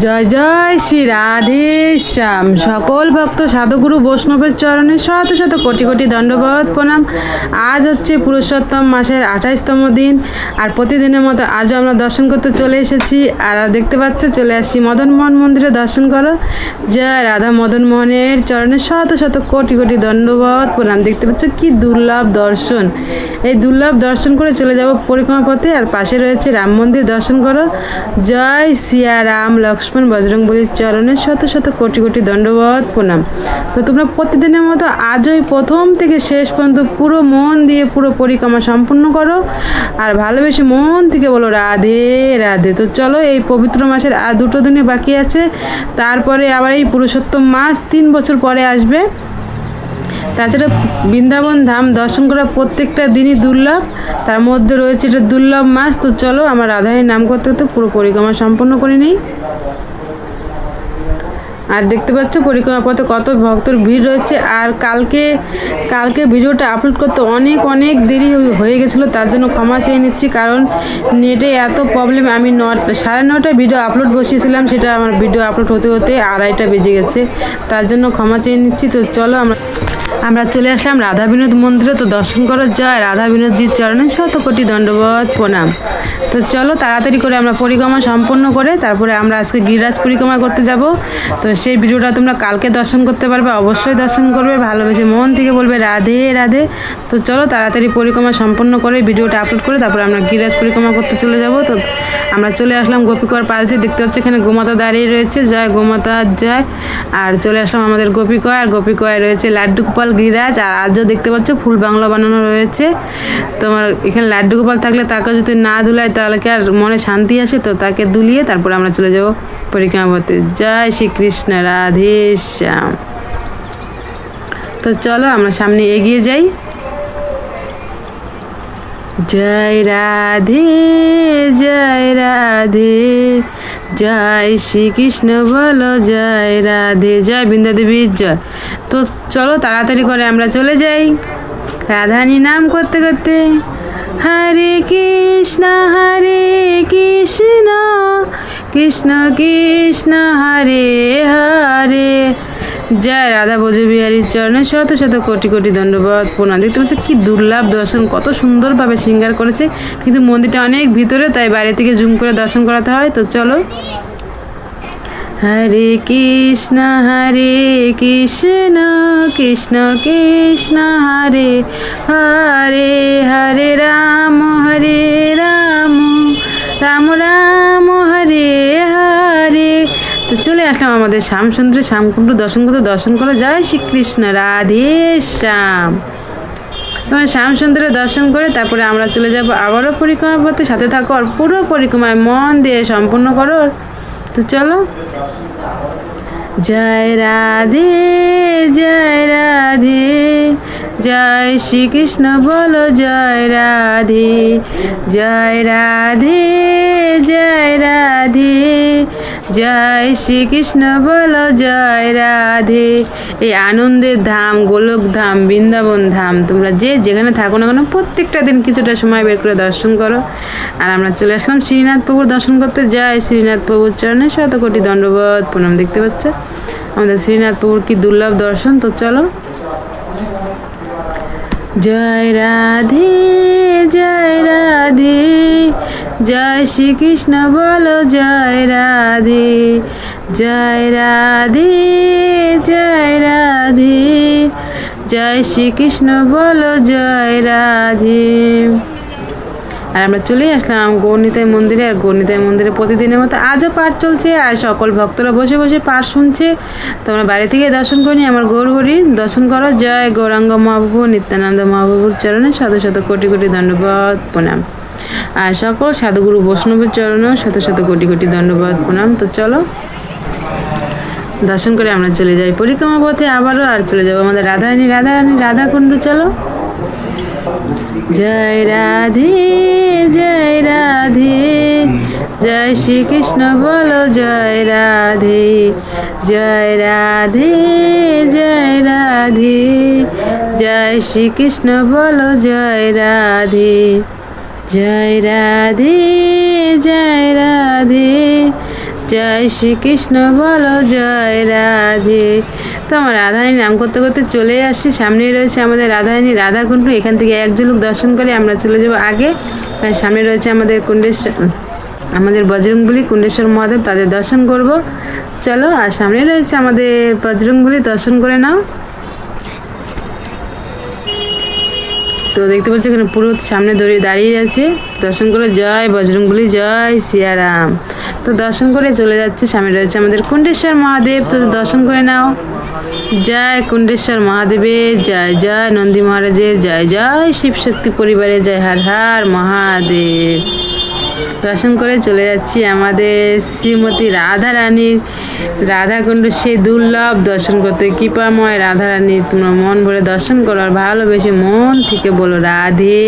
জয় জয় শ্রী রাধে শ্যাম। সকল ভক্ত সাধুগুরু বৈষ্ণবের চরণে শত শত কোটি কোটি দণ্ডবত প্রণাম। আজ হচ্ছে পুরুষোত্তম মাসের 28তম দিন, আর প্রতিদিনের মতো আজও আমরা দর্শন করতে চলে এসেছি। আর দেখতে পাচ্ছ চলে আসছি মদন মোহন মন্দিরে দর্শন করো। জয় রাধা মদন মোহনের চরণে শত শত কোটি কোটি দণ্ডবত প্রণাম। দেখতে পাচ্ছ কি দুর্লভ দর্শন। এই দুর্লভ দর্শন করে চলে যাব পরিক্রমা পথে। আর পাশে রয়েছে রাম মন্দির, দর্শন করো। জয় সিয়া রাম লক্ষ্মণ বজরংবলীর চরণে শত শত কোটি কোটি দণ্ডবত প্রণাম। তো তোমরা প্রতিদিনের মতো আজই প্রথম থেকে শেষ পর্যন্ত পুরো মন দিয়ে পুরো পরিক্রমা সম্পূর্ণ করো, আর ভালোবেসে মন থেকে বলো রাধে রাধে। তো চলো, এই পবিত্র মাসের আর 2 দিনে বাকি আছে, তারপরে আবার এই পুরুষোত্তম মাস 3 বছর পরে আসবে। তাছাড়া বৃন্দাবন ধাম দর্শন করা প্রত্যেকটা দিনই দুর্লভ, তার মধ্যে রয়েছে এটা দুর্লভ মাস। তো চলো আমরা রাধারানীর নাম করতে করতে পুরো পরিক্রমা সম্পন্ন করে নিই। আর দেখতে পাচ্ছ পরিক্রমা পথে কত ভক্তর ভিড় রয়েছে। আর কালকে ভিডিওটা আপলোড করতে অনেক দেরি হয়ে গেছিলো, তার জন্য ক্ষমা চেয়ে নিচ্ছি, কারণ নেটে এত প্রবলেম। আমি 9:30 ভিডিও আপলোড বসিয়েছিলাম, সেটা আমার ভিডিও আপলোড হতে হতে 2:30 বেজে গেছে, তার জন্য ক্ষমা চেয়ে নিচ্ছি। তো চলো আমরা চলে আসলাম রাধা বিনোদ মন্দিরে। তো দর্শন করো। জয় রাধা বিনোদজির চরণে শত কোটি দণ্ডবত প্রণাম। তো চলো তাড়াতাড়ি করে আমরা পরিক্রমা সম্পন্ন করে তারপরে আমরা আজকে গিরিরাজ পরিক্রমা করতে যাব। তো সেই ভিডিওটা তোমরা কালকে দর্শন করতে পারবে, অবশ্যই দর্শন করবে, ভালোবেসে মন থেকে বলবে রাধে রাধে। তো চলো তাড়াতাড়ি পরিক্রমা সম্পন্ন করে ভিডিওটা আপলোড করে তারপরে আমরা গিরিরাজ পরিক্রমা করতে চলে যাব। তো আমরা চলে আসলাম গোপীকর পাশ দিয়ে। দেখতে পাচ্ছি এখানে গোমাতা দাঁড়িয়ে রয়েছে, জয় গোমাতা জয়। আর চলে আসলাম আমাদের গোপীকয়, আর গোপীকয় রয়েছে লাড্ডু গোপাল গিরিরাজ। আর আজও দেখতে পাচ্ছ ফুল বাংলা বানানো রয়েছে। তোমার এখানে লাড্ডু গোপাল থাকলে তাকে যদি না ধুলায় তাহলে কি আর মনে শান্তি আসে? তো তাকে দুলিয়ে তারপরে আমরা চলে যাব পরিক্রমা করতে। জয় শ্রীকৃষ্ণ রাধে শ্যাম। তো চলো আমরা সামনে এগিয়ে যাই। জয় রাধে জয় রাধে, জয় শ্রীকৃষ্ণ বলো জয় রাধে, জয় বৃন্দা দেবীর জয়। তো চলো তাড়াতাড়ি করে আমরা চলে যাই রাধারানী নাম করতে করতে। হরে কৃষ্ণ কৃষ্ণ কৃষ্ণ হরে হরে, জয় রাধা ব্রজবিহারীর চরণে শত শত কোটি কোটি দণ্ডবত প্রণাম। দেখতে পাচ্ছি কি দুর্লভ দর্শন, কত সুন্দরভাবে শৃঙ্গার করেছে, কিন্তু মন্দিরটা অনেক ভিতরে, তাই বাইরে থেকে জুম করে দর্শন করাতে হয়। তো চলো। হরে কৃষ্ণ কৃষ্ণ কৃষ্ণ হরে হরে, হরে রাম রাম রাম হরে হরে। তো চলে আসলাম আমাদের শ্যামসুন্দরে, শ্যামকুণ্ড দর্শন করো। জয় শ্রীকৃষ্ণ রাধে শ্যাম। তোমার শ্যামসুন্দরে দর্শন করে তারপরে আমরা চলে যাব আবারও পরিক্রমা পথে। সাথে থাকো আর পুরো পরিক্রমায় মন দিয়ে সম্পূর্ণ করো। তো চলো। জয় রাধে জয় শ্রীকৃষ্ণ বলো জয় রাধে, জয় রাধে জয় শ্রীকৃষ্ণ বলো জয় রাধে। এই আনন্দের ধাম, গোলক ধাম, বৃন্দাবন ধাম, তোমরা যে যেখানে থাকো না কেন প্রত্যেকটা দিন কিছুটা সময় বের করে দর্শন করো। আর আমরা চলে আসলাম শ্রীনাথ প্রভুর দর্শন করতে। জয় শ্রীনাথ প্রভুর চরণে শত কোটি দণ্ডবত প্রণাম। দেখতে পাচ্ছ আমাদের শ্রীনাথ প্রভুর কি দুর্লভ দর্শন। তো চলো। জয় রাধে জয় শ্রীকৃষ্ণ বলো জয় রাধে, জয় রাধে জয় শ্রীকৃষ্ণ বলো জয় রাধে। আর আমরা চলে আসলাম গৌরনিতাই মন্দিরে। আর গৌরনিতাই মন্দিরে প্রতিদিনের মতো আজও পাঠ চলছে, আর সকল ভক্তরা বসে বসে পাঠ শুনছে। তোমরা বাড়ি থেকে দর্শন করি আমার গৌরহরি দর্শন করো। জয় গৌরাঙ্গ মহাপ্রভু নিত্যানন্দ মহাপ্রভুর চরণে শত শত কোটি কোটি দণ্ডবত প্রণাম। আর সকল সাধুগুরু বৈষ্ণবের চরণেও শত শত কোটি কোটি দণ্ডবত প্রণাম। তো চলো দর্শন করে আমরা চলে যাই পরিক্রমা পথে আবারও। আর চলে যাবো আমাদের রাধারানী রাধাকুণ্ড। চলো। জয় রাধে জয় শ্রীকৃষ্ণ বলো জয় রাধে, জয় রাধে জয় শ্রীকৃষ্ণ বলো জয় রাধে, জয় রাধে জয় শ্রীকৃষ্ণ বলো জয় রাধে। তো আমার রাধারানী নাম করতে করতে চলে আসছি, সামনেই রয়েছে আমাদের রাধারানী রাধাকুণ্ড। এখান থেকে এক ঝলক দর্শন করে আমরা চলে যাব আগে। তার সামনে রয়েছে আমাদের আমাদের বজরংবলী কুণ্ডেশ্বর মহাদেব, তাদের দর্শন করব। চলো, আর সামনে রয়েছে আমাদের বজরংবলী, দর্শন করে নাও। তো দেখতে পাচ্ছ এখানে পুরো সামনে দাঁড়িয়ে আছে, দর্শন করে জয় বজরংবলী, জয় সিয়ারাম। তো দর্শন করে চলে যাচ্ছে, সামনে রয়েছে আমাদের কুণ্ডেশ্বর মহাদেব, তো দর্শন করে নাও। জয় কুণ্ডেশ্বর মহাদেবের জয়, জয় নন্দী মহারাজের জয়, জয় শিবশক্তি পরিবারের জয়, হর হর মহাদেব। দর্শন করে চলে যাচ্ছি আমাদের শ্রীমতী রাধারানীর রাধাকুণ্ড, সেই দুর্লভ দর্শন করতে। কৃপাময় রাধারানী, তোমরা মন ভরে দর্শন করো আর ভালোবেসে মন থেকে বলো রাধে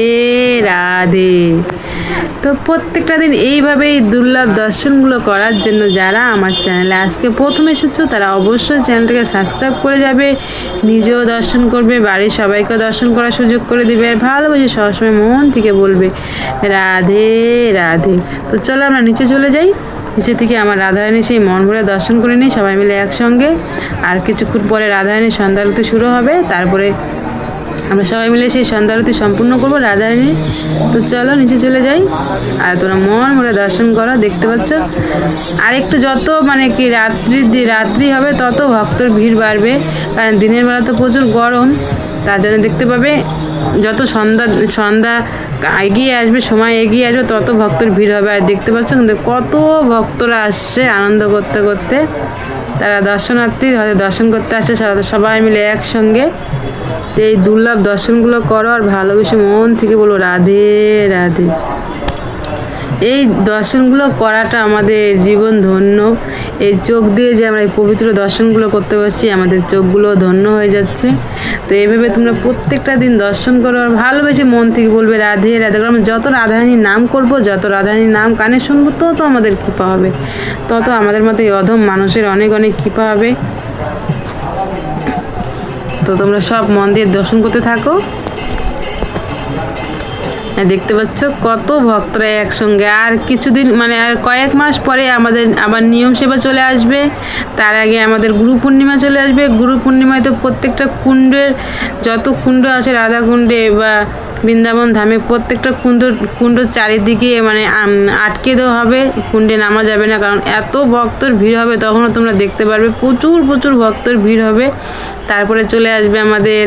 রাধে। তো প্রত্যেকটা দিন এইভাবেই দুর্লভ দর্শনগুলো করার জন্য যারা আমার চ্যানেলে আজকে প্রথম এসেছো তারা অবশ্যই চ্যানেলটাকে সাবস্ক্রাইব করে যাবে, নিজেও দর্শন করবে, বাড়ির সবাইকে দর্শন করার সুযোগ করে দেবে, আর ভালোবেসে সবসময় মন থেকে বলবে রাধে রাধে। তো চলো আমরা নিচে চলে যাই, নিচে থেকে আমার রাধারানী সেই মন ভরে দর্শন করে নিই সবাই মিলে একসঙ্গে। আর কিছুক্ষণ পরে রাধারানীর সন্ধ্যা আরতি শুরু হবে, তারপরে আমরা সবাই মিলে সেই সন্ধ্যা আরতি সম্পূর্ণ করবো রাধারানী। তো চলো নিচে চলে যাই, আর তোমরা মন ভরে দর্শন করো। দেখতে পাচ্ছ আর একটু যত মানে কি রাত্রি হবে তত ভক্তর ভিড় বাড়বে, কারণ দিনের বেলা তো প্রচুর গরম, তার জন্য দেখতে পাবে যত সন্ধ্যা এগিয়ে আসবে, সময় এগিয়ে আসবে, তত ভক্তর ভিড় হবে। আর দেখতে পাচ্ছ কিন্তু কত ভক্তরা আসছে আনন্দ করতে করতে, তারা দর্শনার্থী হয়তো দর্শন করতে আসছে সবাই মিলে একসঙ্গে। তো এই দুর্লভ দর্শনগুলো করো আর ভালোবেসে মন থেকে বলো রাধে রাধে। এই দর্শনগুলো করাটা আমাদের জীবন ধন্য, এই চোখ দিয়ে যে আমরা এই পবিত্র দর্শনগুলো করতে পারছি, আমাদের চোখগুলো ধন্য হয়ে যাচ্ছে। তো এইভাবে তোমরা প্রত্যেকটা দিন দর্শন করো আর ভালোবেসে মন থেকে বলবে রাধে রাধে। কারণ যত রাধারানীর নাম করব, যত রাধারানীর নাম কানে শুনবো, তত আমাদের কৃপা হবে, তত আমাদের মতো এই অধম মানুষের অনেক অনেক কৃপা হবে। তো তোমরা সব মন দিয়ে দর্শন করতে থাকো। দেখতে পাচ্ছ কত ভক্তরা একসঙ্গে। আর কিছুদিন মানে আর কয়েক মাস পরে আমাদের আবার নিয়ম সেবা চলে আসবে, তার আগে আমাদের গুরু পূর্ণিমা চলে আসবে। গুরু পূর্ণিমায় তো প্রত্যেকটা কুণ্ডের যত কুণ্ড আছে রাধাকুণ্ডে বা বৃন্দাবন ধামে, প্রত্যেকটা কুণ্ড চারিদিকে মানে আটকে দেওয়া হবে, কুণ্ডে নামা যাবে না, কারণ এত ভক্তর ভিড় হবে। তখনও তোমরা দেখতে পারবে প্রচুর প্রচুর ভক্তর ভিড় হবে। তারপরে চলে আসবে আমাদের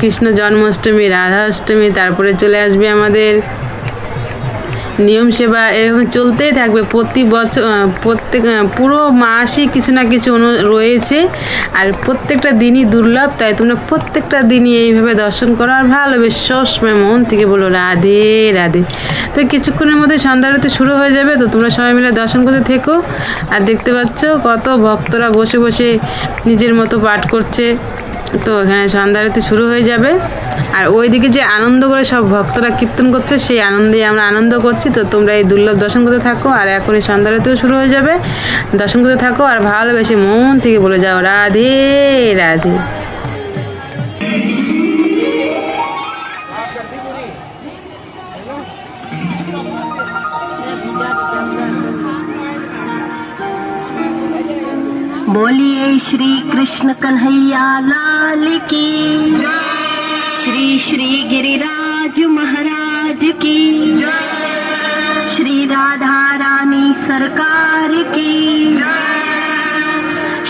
কৃষ্ণ জন্মাষ্টমী, রাধা অষ্টমী, তারপরে চলে আসবে আমাদের নিয়ম সেবা। এরকম চলতেই থাকবে প্রতি বছর, পুরো মাসই কিছু না কিছু রয়েছে, আর প্রত্যেকটা দিনই দুর্লভ। তাই তোমরা প্রত্যেকটা দিনই এইভাবে দর্শন করো আর ভালোবেসে সবসময় মন থেকে বলো রাধে রাধে। তো কিছুক্ষণের মধ্যে সন্ধ্যা আরতি শুরু হয়ে যাবে, তো তোমরা সবাই মিলে দর্শন করতে থেকো। আর দেখতে পাচ্ছ কত ভক্তরা বসে বসে নিজের মতো পাঠ করছে। তো এখানে সন্ধ্যা আরতি শুরু হয়ে যাবে, আর ওইদিকে যে আনন্দ করে সব ভক্তরা কীর্তন করছে, সেই আনন্দে আমরা আনন্দ করছি। তো তোমরা এই দুর্লভ দর্শন করতে থাকো, আর এখনই সন্ধ্যা আরতিও শুরু হয়ে যাবে, দর্শন করতে থাকো আর ভালোবেসে মন থেকে বলে যাও রাধে রাধে। बोलिए श्री कृष्ण कन्हैया लाल की जय, श्री श्री गिरिराज महाराज की जय, श्री राधा रानी सरकार की जय,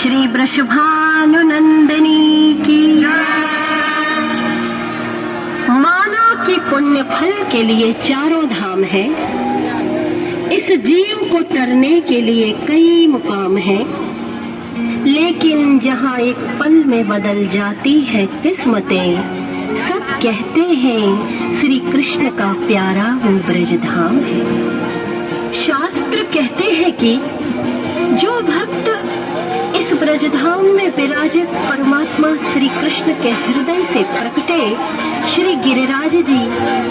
श्री वृषभानुनंदिनी की जय। माना कि पुण्य फल के लिए चारों धाम है, इस जीव को तरने के लिए कई मुकाम है, लेकिन जहाँ एक पल में बदल जाती है किस्मतें, सब कहते हैं श्री कृष्ण का प्यारा वो ब्रज धाम है। शास्त्र कहते हैं कि जो भक्त इस ब्रज धाम में विराजित परमात्मा श्री कृष्ण के हृदय से प्रकटे श्री गिरिराज जी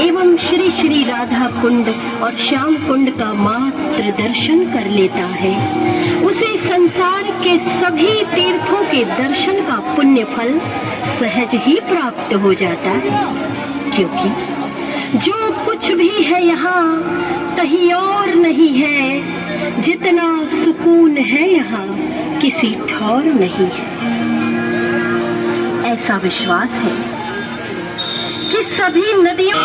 एवं श्री श्री राधा कुंड और श्याम कुंड का मात्र दर्शन कर लेता है, उसे संसार के सभी तीर्थों के दर्शन का पुण्य फल सहज ही प्राप्त हो जाता है। क्योंकि जो कुछ भी है यहाँ कहीं और नहीं है, जितना सुकून है यहाँ किसी ठौर नहीं है। ऐसा विश्वास है कि सभी नदियों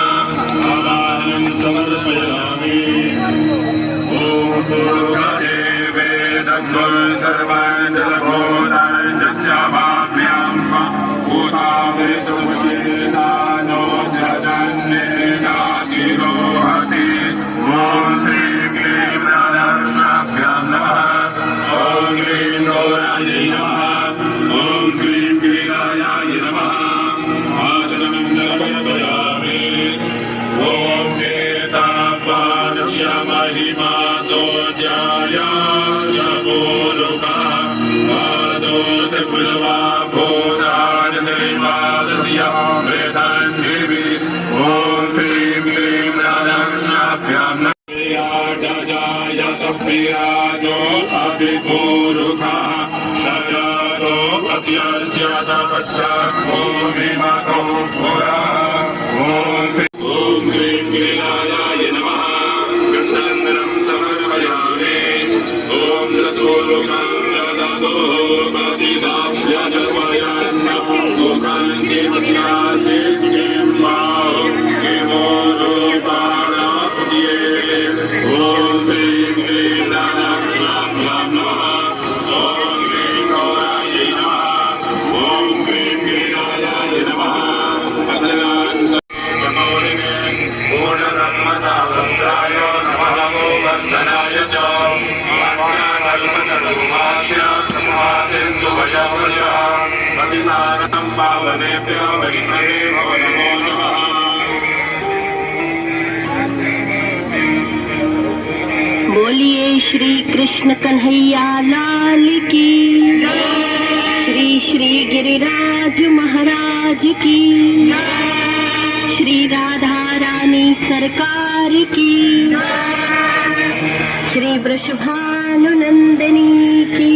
बोलिए श्री कृष्ण कन्हैया लाल की जय। श्री श्री गिरिराज महाराज की जय। श्री राधा रानी सरकार की जय। श्री वृषभानु नंदिनी की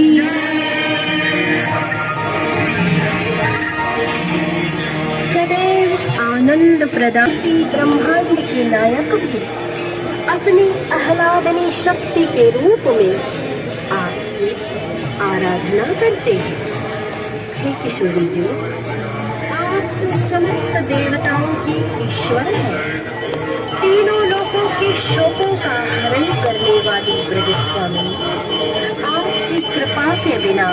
सदैव आनंद प्रदान ब्रह्मांड के नायक भी अपनी आह्लादनी शक्ति के रूप में आपकी आराधना करते हैं। हे किशोरी जी, आप समस्त देवताओं की ईश्वर हैं। तीनों लोगों के शोकों का हरण करने वाली ब्रजस्वामी, आपकी कृपा के बिना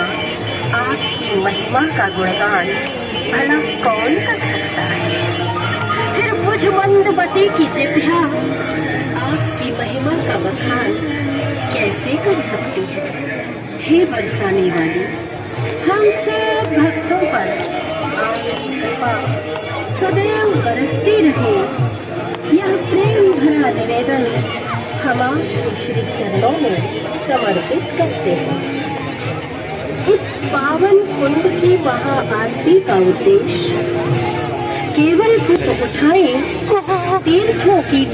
आपकी महिमा का गुणगान भला कौन कर सकता है। फिर मुझ मंदमती की जिह्वा आपकी महिमा का बखान कैसे कर सकती है। हे बरसाने वाली, हम सब भक्तों पर आपकी कृपा सदैव बरसती रहे। यह प्रेम भरा निवेदन हम आपके श्री चरणों में समर्पित करते हैं। इस पावन कुंड की महाआरती का उद्देश्य केवल पुष्प उठाएं, तीर्थों की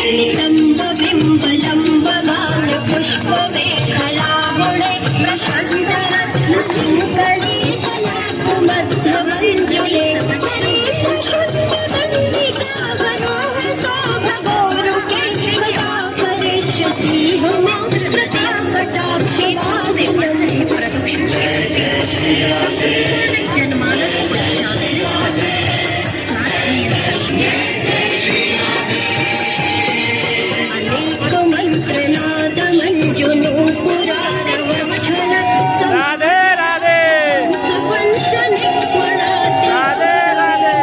नितंब बिंब लंब गान पुष्प मेखलामुळे प्रशस्त रत्न किंकरी जनाक मध्य मंजुले शुद्ध गंधिका मनोहर सौभगोरुके सदा करिष्यति हुमा प्रत्या कटाक्षि वादिनं जनमानस अनेक मंत्रनाद मंजुनो पुरारवक्षण राधे राधे संवंशने वनाते राधे राधे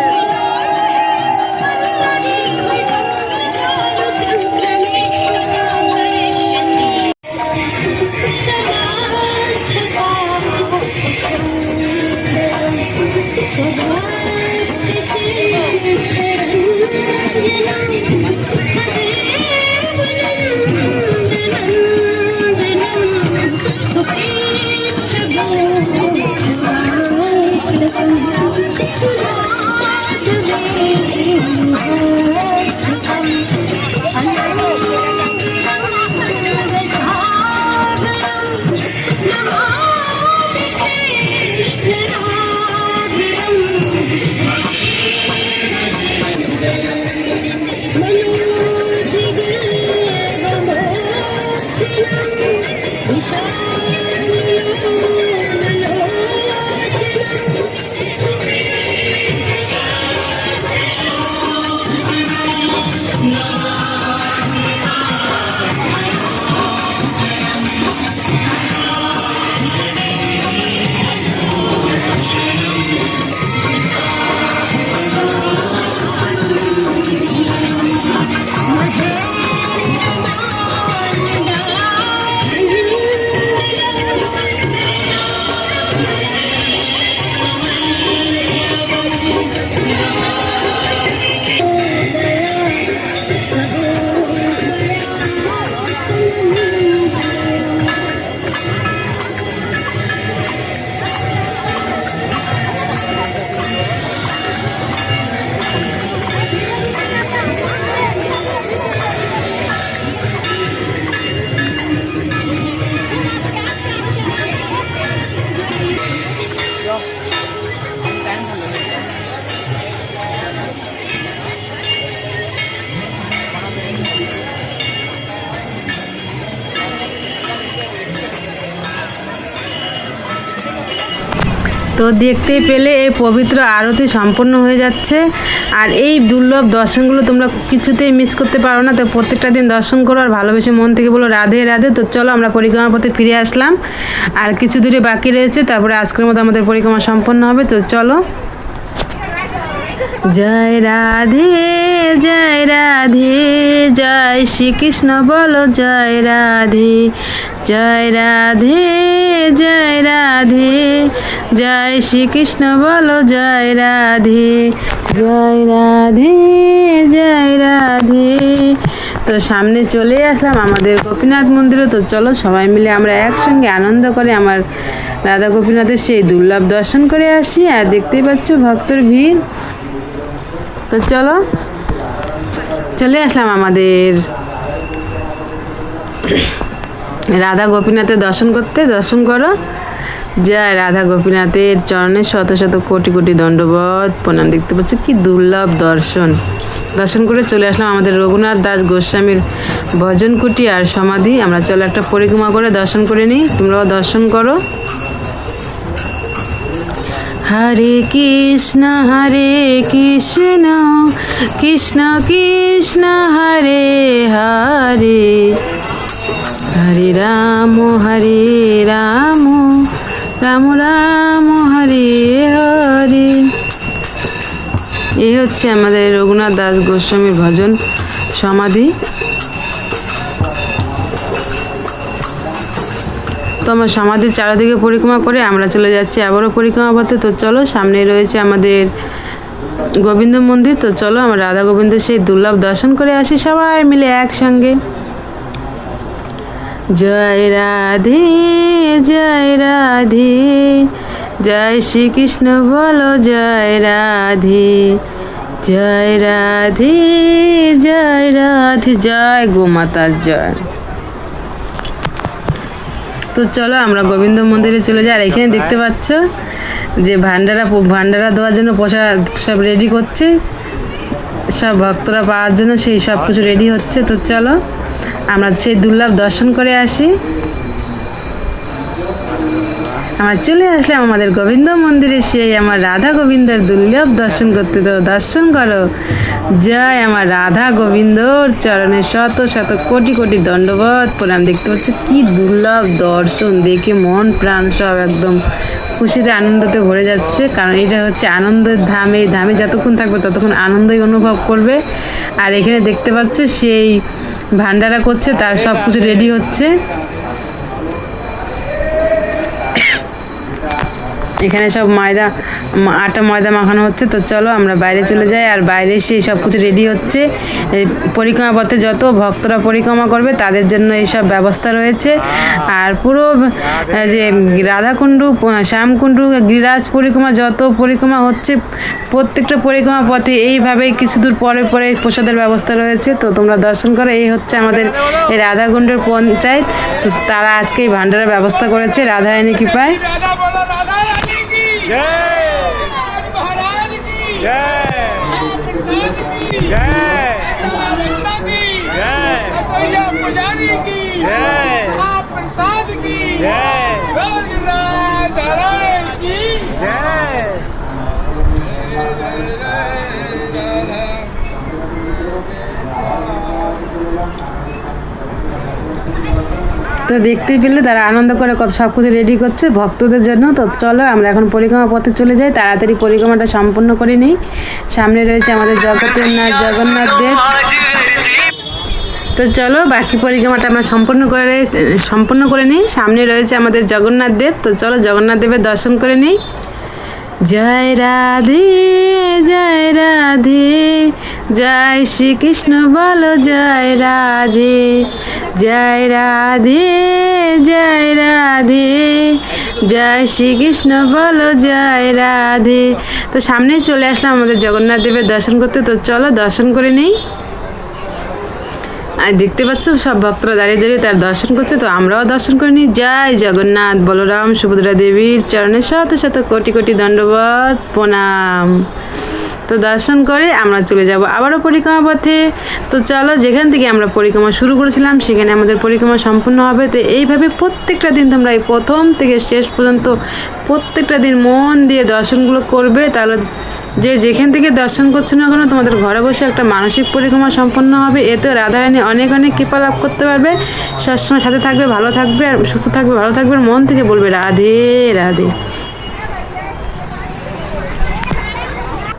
তো দেখতেই পেলে এই পবিত্র আরতি সম্পন্ন হয়ে যাচ্ছে। আর এই দুর্লভ দর্শনগুলো তোমরা কিছুতেই মিস করতে পারো না। তো প্রত্যেকটা দিন দর্শন করো আর ভালোবেসে মন থেকে বলো রাধে রাধে। তো চলো আমরা পরিক্রমা পথে ফিরে আসলাম, আর কিছু দূরে বাকি রয়েছে, তারপরে আজকের মতো আমাদের পরিক্রমা সম্পন্ন হবে। তো চলো। জয় রাধে জয় রাধে জয় শ্রীকৃষ্ণ বলো জয় রাধে জয় রাধে জয় রাধে জয় শ্রীকৃষ্ণ বলো জয় রাধে জয় রাধে জয় রাধে। তো সামনে চলে আসলাম আমাদের গোপীনাথ মন্দিরে। তো চলো সবাই মিলে আমরা একসঙ্গে আনন্দ করে আমার রাধা গোপীনাথের সেই দুর্লভ দর্শন করে আসি। আর দেখতেই পাচ্ছ ভক্তর ভিড়। তো চলো চলে আসলাম আমাদের রাধা গোপীনাথের দর্শন করতে। দর্শন করো। জয় রাধা গোপীনাথের চরণে শত শত কোটি কোটি দণ্ডবত প্রণাম। দেখতে পাচ্ছ কি দুর্লভ দর্শন করে চলে আসলাম আমাদের রঘুনাথ দাস গোস্বামীর ভজন কুটি আর সমাধি। আমরা চলো একটা পরিক্রমা করে দর্শন করে নিই, তোমরাও দর্শন করো। হরে কৃষ্ণ কৃষ্ণ কৃষ্ণ হরে হরে হরে রাম রাম রাম হরে হরে। এই হচ্ছে আমাদের রঘুনাথ দাস গোস্বামীর ভজন সমাধি। তো আমার সমাধির চারিদিকে পরিক্রমা করে আমরা চলে যাচ্ছি আবারও পরিক্রমা পথে। তো চলো, সামনে রয়েছে আমাদের গোবিন্দ মন্দির। তো চলো আমরা রাধা গোবিন্দের সেই দুর্লভ দর্শন করে আসি সবাই মিলে একসঙ্গে। জয় রাধে জয় রাধে, জয় শ্রীকৃষ্ণ বলো জয় রাধে, জয় রাধে জয় রাধে, জয় গোমাতার জয়। তো চলো আমরা গোবিন্দ মন্দিরে চলে যাই। আর এখানে দেখতে পাচ্ছ যে ভান্ডারা দেওয়ার জন্য প্রসাদ সব রেডি করছে, সব ভক্তরা পাওয়ার জন্য সেই সব কিছু রেডি হচ্ছে। তো চলো আমরা সেই দুর্লভ দর্শন করে আসি। আমরা চলে আসলাম আমাদের গোবিন্দ মন্দিরে, সেই আমার রাধা গোবিন্দর দুর্লভ দর্শন করতে। তো দর্শন করো, জয় আমার রাধা গোবিন্দর চরণে শত শত কোটি কোটি দণ্ডবত প্রণাম। দেখতে পাচ্ছ কি দুর্লভ দর্শন, দেখে মন প্রাণ সব একদম খুশিতে আনন্দতে ভরে যাচ্ছে। কারণ এটা হচ্ছে আনন্দের ধাম, এই ধামে যতক্ষণ থাকবে ততক্ষণ আনন্দই অনুভব করবে। আর এখানে দেখতে পাচ্ছ সেই ভান্ডারা করছে, তার সব কিছু রেডি হচ্ছে। এখানে সব আটা ময়দা মাখানো হচ্ছে। তো চলো আমরা বাইরে চলে যাই। আর বাইরে সেই সব কিছু রেডি হচ্ছে। পরিক্রমা পথে যত ভক্তরা পরিক্রমা করবে তাদের জন্য এইসব ব্যবস্থা রয়েছে। আর পুরো যে রাধাকুণ্ড, শ্যামকুণ্ড, গিরিরাজ পরিক্রমা, যত পরিক্রমা হচ্ছে প্রত্যেকটা পরিক্রমা পথে এইভাবেই কিছু দূর পরে পরে প্রসাদের ব্যবস্থা রয়েছে। তো তোমরা দর্শন করো। এই হচ্ছে আমাদের এই রাধাকুণ্ডের পঞ্চায়েত। তো তারা আজকে এই ভান্ডারের ব্যবস্থা করেছে রাধারানী কৃপায়। जय जय जय पुजारी की जय प्रसाद की जय की जय। তো দেখতেই পেলে তারা আনন্দ করে কত সব কিছু রেডি করছে ভক্তদের জন্য। তো চলো আমরা এখন পরিক্রমা পথে চলে যাই, তাড়াতাড়ি পরিক্রমাটা সম্পূর্ণ করে নিই। সামনে রয়েছে আমাদের জগতের নাথ জগন্নাথ দেব। তো চলো বাকি পরিক্রমাটা আমরা সম্পূর্ণ করে নিই। সামনে রয়েছে আমাদের জগন্নাথ দেব। তো চলো জগন্নাথ দেবের দর্শন করে নিই। জয় রাধে জয় রাধে, জয় শ্রীকৃষ্ণ বলো জয় রাধে, জয় রাধে জয় রাধে, জয় শ্রীকৃষ্ণ বলো জয় রাধে। তো সামনে চলে আসলাম আমাদের জগন্নাথ দেবের দর্শন করতে। তো চলো দর্শন করে নিই। আর দেখতে পাচ্ছ সব ভক্তরা দাঁড়িয়ে দাঁড়িয়ে তার দর্শন করছে। তো আমরাও দর্শন করে নিই। জয় জগন্নাথ বলরাম সুভদ্রা দেবীর চরণে শত শত কোটি কোটি দণ্ডবত প্রণাম। তো দর্শন করে আমরা চলে যাব আবারও পরিক্রমা পথে। তো চলো যেখান থেকে আমরা পরিক্রমা শুরু করেছিলাম সেখানে আমাদের পরিক্রমা সম্পূর্ণ হবে। তো এইভাবে প্রত্যেকটা দিন তোমরা এই প্রথম থেকে শেষ পর্যন্ত প্রত্যেকটা দিন মন দিয়ে দর্শনগুলো করবে। তাহলে যে যেখান থেকে দর্শন করছো না কেন তোমাদের ঘরে বসে একটা মানসিক পরিক্রমা সম্পন্ন হবে। এতে রাধারানী অনেক অনেক কৃপা লাভ করতে পারবে। সবসময় সাথে থাকবে, ভালো থাকবে, আর সুস্থ থাকবে, ভালো থাকবে, মন থেকে বলবে রাধে রাধে।